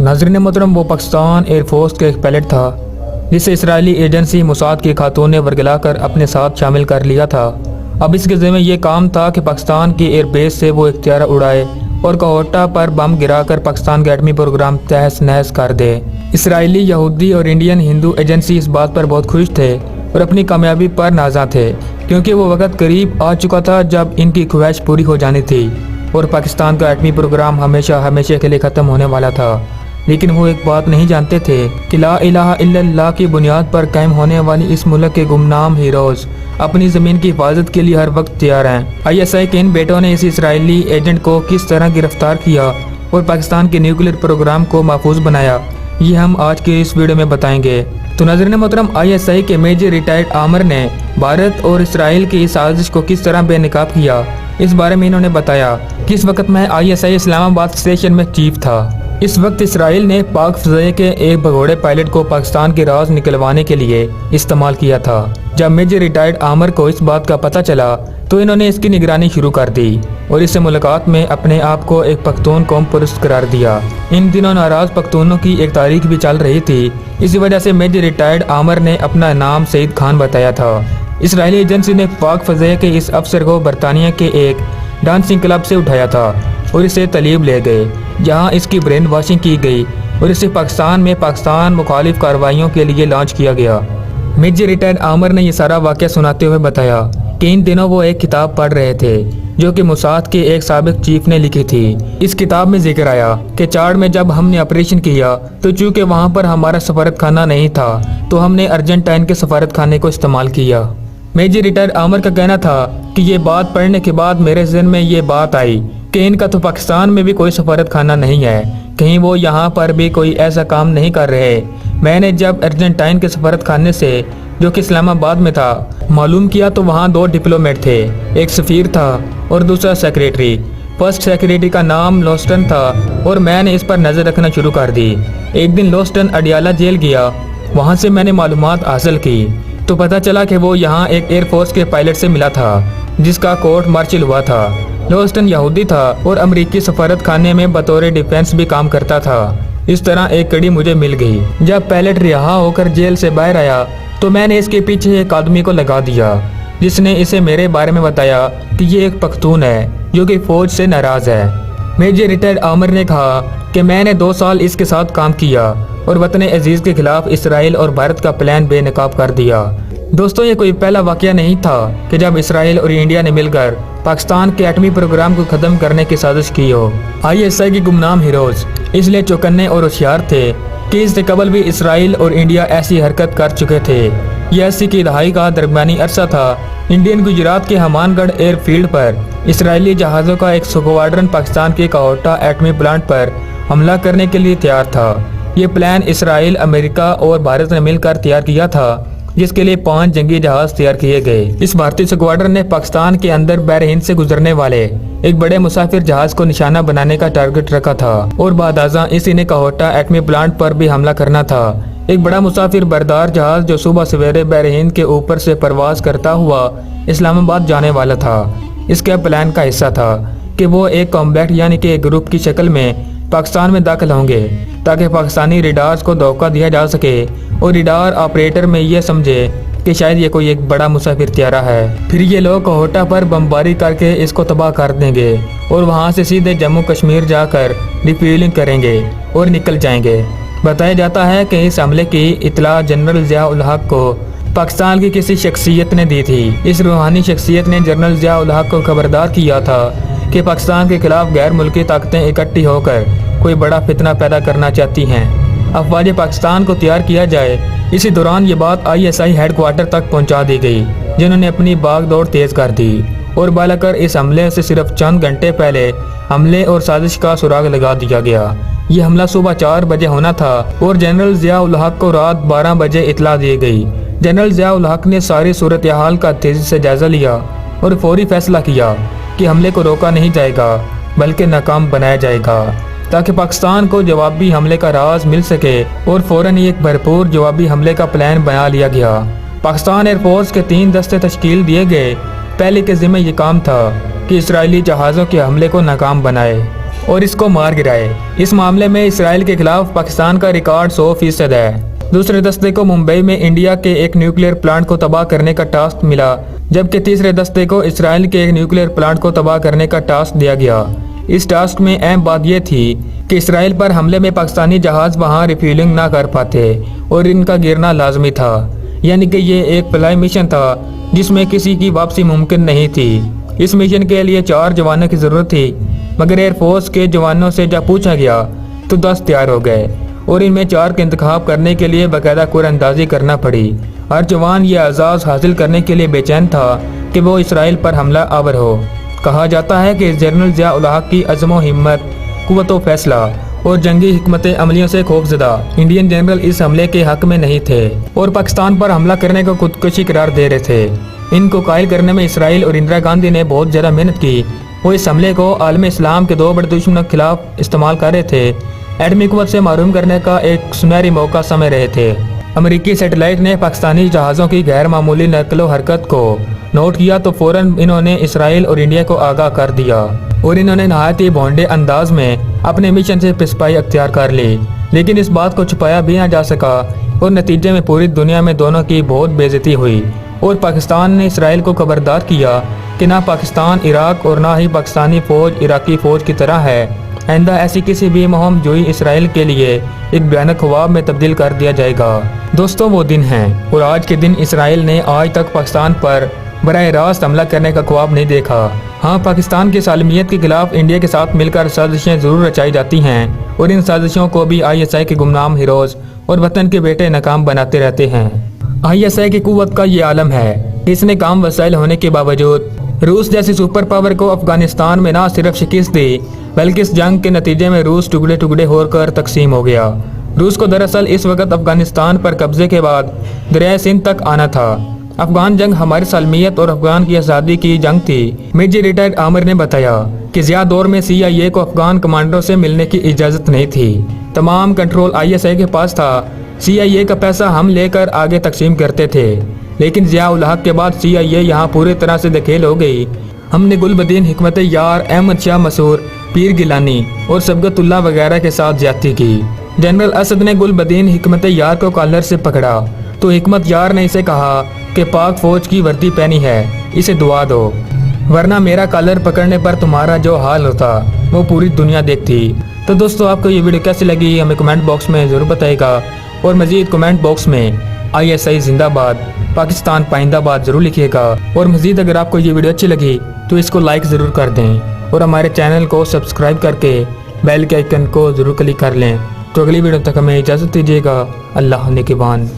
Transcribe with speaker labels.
Speaker 1: नाज़रीन मोहतरम, वो पाकिस्तान एयर फोर्स का एक पायलट था जिसे इसराइली एजेंसी मोसाद की खातून ने वर्गला कर अपने साथ शामिल कर लिया था। अब इसके ज़िम्मे ये काम था कि पाकिस्तान की एयर बेस से वो एक त्यारा उड़ाए और कोहटा पर बम गिराकर पाकिस्तान का एटमी प्रोग्राम तहस नहस कर दे। इसराइली, यहूदी और इंडियन हिंदू एजेंसी इस बात पर बहुत खुश थे और अपनी कामयाबी पर नाज़ा थे, क्योंकि वो वक्त करीब आ चुका था जब इनकी ख्वाहिश पूरी हो जानी थी और पाकिस्तान का एटमी प्रोग्राम हमेशा हमेशा के लिए ख़त्म होने वाला था। लेकिन वो एक बात नहीं जानते थे कि ला इलाहा इल्लल्लाह की बुनियाद पर कायम होने वाली इस मुल्क के गुमनाम हीरोज़ अपनी ज़मीन की हिफाजत के लिए हर वक्त तैयार हैं। ISI के इन बेटों ने इस इसराइली एजेंट को किस तरह गिरफ्तार किया और पाकिस्तान के न्यूक्लियर प्रोग्राम को महफूज बनाया, ये हम आज के इस वीडियो में बताएंगे। तो नाज़रीन मोहतरम, ISI के मेजर रिटायर्ड आमर ने भारत और इसराइल की इस साजिश को किस तरह बेनकाब किया, इस बारे में इन्होंने बताया। किस वक्त में ISI इस्लामाबाद स्टेशन में चीफ था। इस वक्त इसराइल ने पाक फ़ज़ाए के एक भगोड़े पायलट को पाकिस्तान के राज निकलवाने के लिए इस्तेमाल किया था। जब मेजर रिटायर्ड आमर को इस बात का पता चला तो इन्होंने इसकी निगरानी शुरू कर दी और इससे मुलाकात में अपने आप को एक पख्तून कौम परस्त करार दिया। इन दिनों नाराज पख्तूनों की एक तारीख भी चल रही थी। इसी वजह से मेजर रिटायर्ड आमर ने अपना नाम सईद खान बताया था। इसराइली एजेंसी ने पाक फ़ज़ाए के इस अफसर को बरतानिया के एक डांसिंग क्लब से उठाया था और इसे तलीब ले गए, जहां इसकी ब्रेन वॉशिंग की गई और इसे पाकिस्तान में पाकिस्तान मुखालिफ कार्रवाइयों के लिए लॉन्च किया गया। मेजर रिटायर्ड आमर ने यह सारा वाक़या सुनाते हुए बताया कि इन दिनों वो एक किताब पढ़ रहे थे जो कि मोसाद के एक साबिक चीफ ने लिखी थी। इस किताब में जिक्र आया कि चाड में जब हमने ऑपरेशन किया तो चूँकि वहाँ पर हमारा सफारत खाना नहीं था तो हमने अर्जेंटाइन के सफारत खाने को इस्तेमाल किया। मेजर रिटायर्ड आमर का कहना था कि ये बात पढ़ने के बाद मेरे ज़हन में ये बात आई कि इनका तो पाकिस्तान में भी कोई सफारत खाना नहीं है, कहीं वो यहाँ पर भी कोई ऐसा काम नहीं कर रहे। मैंने जब अर्जेंटाइन के सफारत खाने से, जो कि इस्लामाबाद में था, मालूम किया तो वहाँ 2 डिप्लोमेट थे, एक सफ़ीर था और दूसरा सेक्रेटरी। फर्स्ट सेक्रेटरी का नाम लोस्टन था और मैंने इस पर नज़र रखना शुरू कर दी। एक दिन लोस्टन अडियाला जेल गया, वहाँ से मैंने मालूमात हासिल की तो पता चला कि वो यहाँ एक एयरफोर्स के पायलट से मिला था जिसका कोर्ट मार्शल हुआ था। लोस्टन यहूदी था और अमरीकी सफारत खाने में बतौर डिफेंस भी काम करता था। इस तरह एक कड़ी मुझे मिल गई। जब पायलट रिहा होकर जेल से बाहर आया तो मैंने इसके पीछे एक आदमी को लगा दिया जिसने इसे मेरे बारे में बताया कि ये एक पख्तून है जो कि फौज से नाराज है। मेजर रिटायर्ड आमर ने कहा कि मैंने 2 साल इसके साथ काम किया और वतन अजीज़ के खिलाफ इसराइल और भारत का प्लान बेनकाब कर दिया। दोस्तों, ये कोई पहला वाक़या नहीं था कि जब इसराइल और इंडिया ने मिलकर पाकिस्तान के एटमी प्रोग्राम को ख़त्म करने की साजिश की हो। ISI के गुमनाम हीरोज़ इसलिए चौकन्ने और होशियार थे कि इससे कबल भी इसराइल और इंडिया ऐसी हरकत कर चुके थे। यह 80 की दहाई का दरमियानी अरसा था। इंडियन गुजरात के हमानगढ़ एयरफील्ड पर इसराइली जहाज़ों का एक स्क्वाड्रन पाकिस्तान के कोहटा एटमी प्लांट पर हमला करने के लिए तैयार था। ये प्लान इसराइल, अमेरिका और भारत ने मिलकर तैयार किया था, जिसके लिए 5 जंगी जहाज तैयार किए गए। इस भारतीय स्क्वाड्रन ने पाकिस्तान के अंदर बहरीन से गुजरने वाले एक बड़े मुसाफिर जहाज को निशाना बनाने का टारगेट रखा था और बादाज़ा इसी ने कोहटा एटमी प्लांट पर भी हमला करना था। एक बड़ा मुसाफिर बरदार जहाज जो सुबह सवेरे बहरीन के ऊपर से परवाज करता हुआ इस्लामाबाद जाने वाला था। इसके प्लान का हिस्सा था कि वो एक कॉम्बैक्ट यानी कि एक ग्रुप की शक्ल में पाकिस्तान में दाखिल होंगे ताकि पाकिस्तानी रेडार्स को धोखा दिया जा सके और रेडार ऑपरेटर में ये समझे कि शायद ये कोई एक बड़ा मुसाफिर त्यारा है। फिर ये लोग कोहटा पर बमबारी करके इसको तबाह कर देंगे और वहाँ से सीधे जम्मू कश्मीर जाकर रिफ्यूलिंग करेंगे और निकल जाएंगे। बताया जाता है कि इस हमले की इतला जनरल ज़िया-उल हक को पाकिस्तान की किसी शख्सियत ने दी थी। इस रूहानी शख्सियत ने जनरल ज़िया-उल हक को खबरदार किया था कि पाकिस्तान के खिलाफ गैर मुल्की ताकतें इकट्ठी होकर कोई बड़ा फितना पैदा करना चाहती हैं। अफवाज पाकिस्तान को तैयार किया जाए। इसी दौरान ये बात ISI हेडक्वार्टर तक पहुंचा दी गई, जिन्होंने अपनी भागदौड़ तेज कर दी और बालाकर इस हमले से सिर्फ चंद घंटे पहले हमले और साजिश का सुराग लगा दिया गया। ये हमला सुबह 4 बजे होना था और जनरल ज़िया-उल हक को रात 12 बजे इतला दी गई। जनरल ज़िया-उल हक ने सारी सूरत हाल का तेजी से जायजा लिया और फौरी फैसला किया कि हमले को रोका नहीं जाएगा बल्कि नाकाम बनाया जाएगा ताकि पाकिस्तान को जवाबी हमले का राज मिल सके और फौरन ही एक भरपूर जवाबी हमले का प्लान बना लिया गया। पाकिस्तान एयरफोर्स के 3 दस्ते तश्कील दिए गए। पहले के ज़िम्मे ये काम था कि इसराइली जहाज़ों के हमले को नाकाम बनाए। और इसको मार गिराए। इस मामले में इसराइल के खिलाफ पाकिस्तान का रिकॉर्ड 100% है। दूसरे दस्ते को मुंबई में इंडिया के एक न्यूक्लियर प्लांट को तबाह करने का टास्क मिला, जबकि तीसरे दस्ते को इसराइल के एक न्यूक्लियर प्लांट को तबाह करने का टास्क दिया गया। इस टास्क में अहम बात यह थी कि इसराइल पर हमले में पाकिस्तानी जहाज वहां रिफ्यूलिंग ना कर पाते और इनका गिरना लाजमी था, यानी कि ये एक फ्लाई मिशन था जिसमें किसी की वापसी मुमकिन नहीं थी। इस मिशन के लिए 4 जवानों की ज़रूरत थी, मगर एयरफोर्स के जवानों से जब पूछा गया तो 10 तैयार हो गए और इनमें 4 का इंतखाब करने के लिए बाकायदा कुरानंदाजी करना पड़ी। हर जवान ये एजाज़ हासिल करने के लिए बेचैन था कि वो इसराइल पर हमला आवर हो। कहा जाता है कि जनरल ज़िया उल हक की अज़्म व हिम्मत, क़ुव्वत व फैसला और जंगी हिकमत अमलियों से खौफज़दा इंडियन जनरल इस हमले के हक में नहीं थे और पाकिस्तान पर हमला करने को खुदकुशी करार दे रहे थे। इनको कायल करने में इसराइल और इंदिरा गांधी ने बहुत ज़्यादा मेहनत की। वो इस हमले को आलम इस्लाम के 2 बड़े दुश्मनों के खिलाफ इस्तेमाल कर रहे थे। एटमी क़ुव्वत से महरूम करने का एक सुनहरी मौका समझ रहे थे। अमेरिकी सैटेलाइट ने पाकिस्तानी जहाज़ों की गैर मामूली नकलो हरकत को नोट किया तो फौरन इन्होंने इसराइल और इंडिया को आगाह कर दिया और इन्होंने नहायत ही भोंडे अंदाज में अपने मिशन से पिसपाई अख्तियार कर ली। लेकिन इस बात को छुपाया भी ना जा सका और नतीजे में पूरी दुनिया में दोनों की बहुत बेइज्जती हुई और पाकिस्तान ने इसराइल को खबरदार किया कि ना पाकिस्तान इराक और ना ही पाकिस्तानी फ़ौज इराकी फ़ौज की तरह है। आइंदा ऐसी किसी भी मुहिम जोई इसराइल के लिए एक भयानक ख्वाब में तब्दील कर दिया जाएगा। दोस्तों, वो दिन हैं और आज के दिन इसराइल ने आज तक पाकिस्तान पर बराह रास्त हमला करने का ख्वाब नहीं देखा। हाँ, पाकिस्तान की सालमियत के खिलाफ इंडिया के साथ मिलकर साजिशें ज़रूर रचाई जाती हैं और इन साजिशों को भी ISI के गुमनाम हीरोज़ और वतन के बेटे नाकाम बनाते रहते हैं। ISI की कुव्वत का ये आलम है कि इसने काम वसाइल होने के बावजूद रूस जैसी सुपर पावर को अफगानिस्तान में ना सिर्फ शिकस्त दी, बल्कि इस जंग के नतीजे में रूस टुकड़े टुकड़े होकर तकसीम हो गया। रूस को दरअसल इस वक्त अफगानिस्तान पर कब्जे के बाद दरिया सिंध तक आना था। अफगान जंग हमारी सालमियत और अफगान की आज़ादी की जंग थी। मेजर रिटायर्ड आमिर ने बताया कि ज़िया दौर में CIA को अफगान कमांडरों से मिलने की इजाज़त नहीं थी। तमाम कंट्रोल ISI के पास था। CIA का पैसा हम लेकर आगे तकसीम करते थे, लेकिन ज़िया उल हक के बाद CIA यहाँ पूरी तरह से दखेल हो गई। हमने गुलबदीन हिकमत यार, अहमद शाह मसूर, पीर गिलानी और सबगतुल्ला वगैरह के साथ ज्यादती की। जनरल असद ने गुलबदीन हिकमत यार को कॉलर से पकड़ा तो हिकमत यार ने इसे कहा कि पाक फौज की वर्दी पहनी है, इसे दुआ दो, वरना मेरा कॉलर पकड़ने पर तुम्हारा जो हाल होता वो पूरी दुनिया देखती। तो दोस्तों, आपको ये वीडियो कैसी लगी हमें कमेंट बॉक्स में ज़रूर बताइएगा और मज़ीद कमेंट बॉक्स में ISI जिंदाबाद, पाकिस्तान पाइंदाबाद ज़रूर लिखिएगा। और मज़ीद अगर आपको ये वीडियो अच्छी लगी तो इसको लाइक ज़रूर कर दें और हमारे चैनल को सब्सक्राइब करके बेल के आइकन को ज़रूर क्लिक कर लें। तो अगली वीडियो तक हमें इजाज़त दीजिएगा। अल्लाह निगहबान।